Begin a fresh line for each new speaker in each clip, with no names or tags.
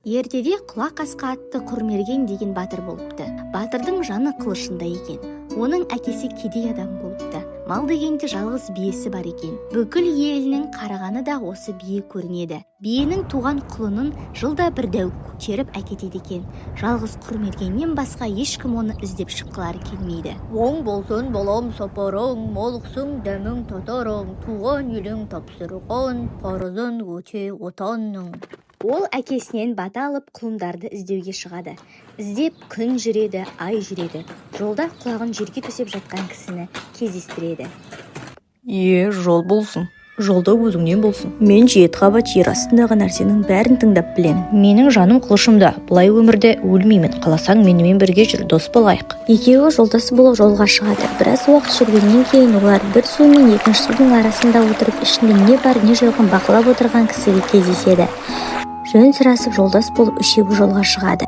Ертеде Құлақ Асқа атты Құрмерген деген батыр болыпты. Батырдың жаны қылышында екен. Оның әкесі кедей адам болыпты. Мал дегенде жалғыз биесі бар екен. Бүкіл елінің қарағаны да осы бие көрінеді. Биенің туған құлынын жылда бір дәу көтеріп әкетеді екен. Жалғыз Құрмергеннен басқа ешкім оны іздеп шыққылары келмейді.
Оң болсын балам сапарың, молықсың дәмің татарың, туған елің тапсырған, парызын өте отанның.
Ол әкесінен бата алып құлындарды іздеуге шығады. Іздеп күн жүреді, ай жүреді. Жолда құлағын жерге төсеп жатқан кісіні кездестіреді.
Жол болсын. Жолда өзіңнен болсын. Мен 7 қабат жер астындағы нәрсенің бәрін тыңдап білемін. Менің жаным қылышымда. Бұлай өмірде өлмеймін. Қаласаң менімен бірге жүр, дос болайық.
Екеуі жолдасы болып жолға шығады. Біраз уақыт жүргеннен кейін олар бір су мен екінші судың арасында отырып ішінде не бар не жоғын бақылап отырған кісіге кездеседі. Жөн сұрасып жолдас болып үшеуі жолға шығады.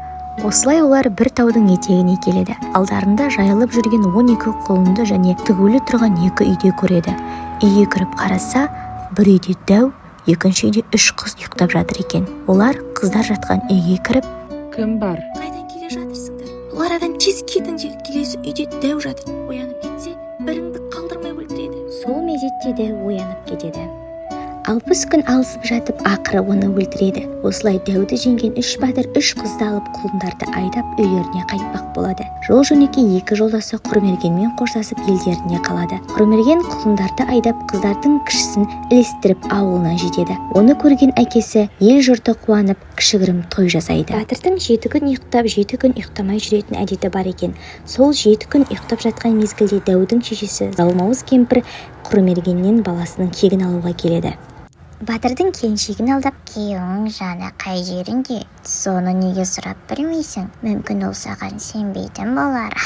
Осылай олар бір таудың етегіне келеді. Алдарында жайылып жүрген 12 құлынды және тігулі тұрған 2 үйде көреді. Үйге кіріп қараса, бір үйде дәу, екінші үйде 3 қыз ұйықтап жатыр екен. Олар қыздар жатқан үйге кіріп:
Кім бар?
Қайдан келе жатырсыңдар? Олардан тез кетіңдер, келесі үйде дәу жатыр. Оянып кетсе, біріңді қалдырмай өлтіреді.
Сол мезетте де оянып кетеді. 60 күн алысып жатып, ақыры оны өлтіреді. Осылай дәуді жеңген 3 батыр 3 қызды алып құлындарды айдап үйлеріне қайтпақ болады. Жол жөнекей 2 жолдасы Құрмергенмен қоштасып елдеріне қалады. Құрмерген құлындарды айдап қыздардың кішісін ілестіріп ауылына жетеді. Оны көрген әкесі ел жұрты қуанып кішігірім той жасайды. Батырдың 7 күн ұйықтап 7 күн ұйықтамай жүретін әдеті бар екен. Сол 7 күн ұйықтап жатқан мезгілде дәудің шешесі Жалмауыз кемпір Құрмергеннен баласының кегін алуға келеді.
Батырдың келіншегін алдап: күйеуің жаны қай жерінде? Соны неге сұрап білмейсің? Мүмкін ол саған сенбейтін болар.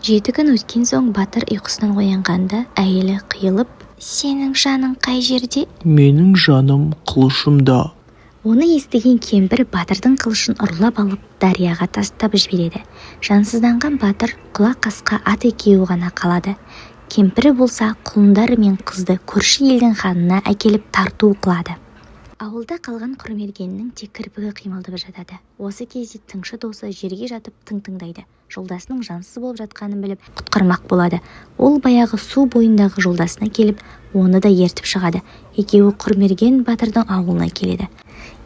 7 күн өткен соң батыр ұйқысынан оянғанда әйелі қиылып: сенің жаның қай жерде?
Менің жаным қылышымда.
Оны естіген кемпір батырдың қылышын ұрлап алып дарияға тастап жібереді. Жансызданған батыр Құлақ Асқа ат екеуі ғана қалады. Кемпірі болса құлындары мен қызды көрші елдің ханына әкеліп тарту қылады. Ауылда қалған Құрмергеннің тек кірпігі қимылдап жатады. Осы кезде тыңшы досы жерге жатып тыңдайды. Жолдасының жансыз болып жатқанын біліп құтқармақ болады. Ол баяғы су бойындағы жолдасына келіп, оны да ертіп шығады. Екеуі Құрмерген батырдың ауылына келеді.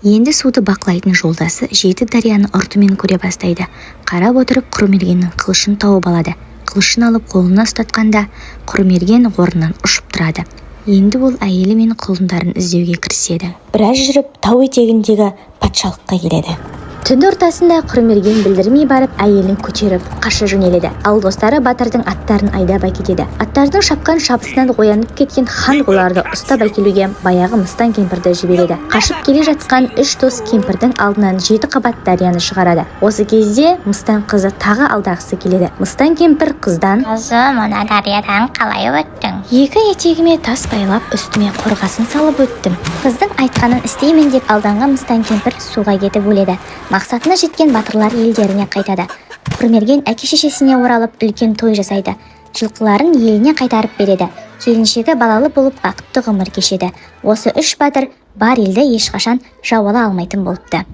Енді суды бақылайтын жолдасы 7 дарияны ұртымен көре бастайды. Қарап отырып Құрмергеннің қылышын тауып алады. Қылышын алып қолына ұстатқанда Құрмерген орнынан ұшып тұрады. Енді ол әйелі мен құлындарын іздеуге кіріседі. Біраз жүріп тау етегіндегі патшалыққа келеді. Түн ортасында Құрмерген білдірмей барып әйелін көтеріп қаша жөнеледі. Ал достары батырдың аттарын айдап әкетеді. Аттардың шапқан шабысынан оянып кеткен хан оларды ұстап әкелуге баяғы Мыстан кемпірді жібереді. Қашып келе жатқан 3 дос кемпірдің алдынан 7 қабат дарияны шығарады. Осы кезде Мыстан қызы тағы алдағысы келеді. Мыстан кемпір қыздан:
Қызым, мына дариядан қалай өттің?
2 етегіме тас байлап үстіме қорғасын салып өттім.
Қыздың айтқанын істеймін деп алданған Мыстан кемпір суға кетіп өледі. Мақсатына жеткен батырлар елдеріне қайтады. Құрмерген әке-шешесіне оралып үлкен той жасайды. Жылқыларын еліне қайтарып береді. Келіншегі балалы болып бақытты ғұмыр кешеді. Осы 3 батыр бар елді ешқашан жау ала алмайтын болыпты.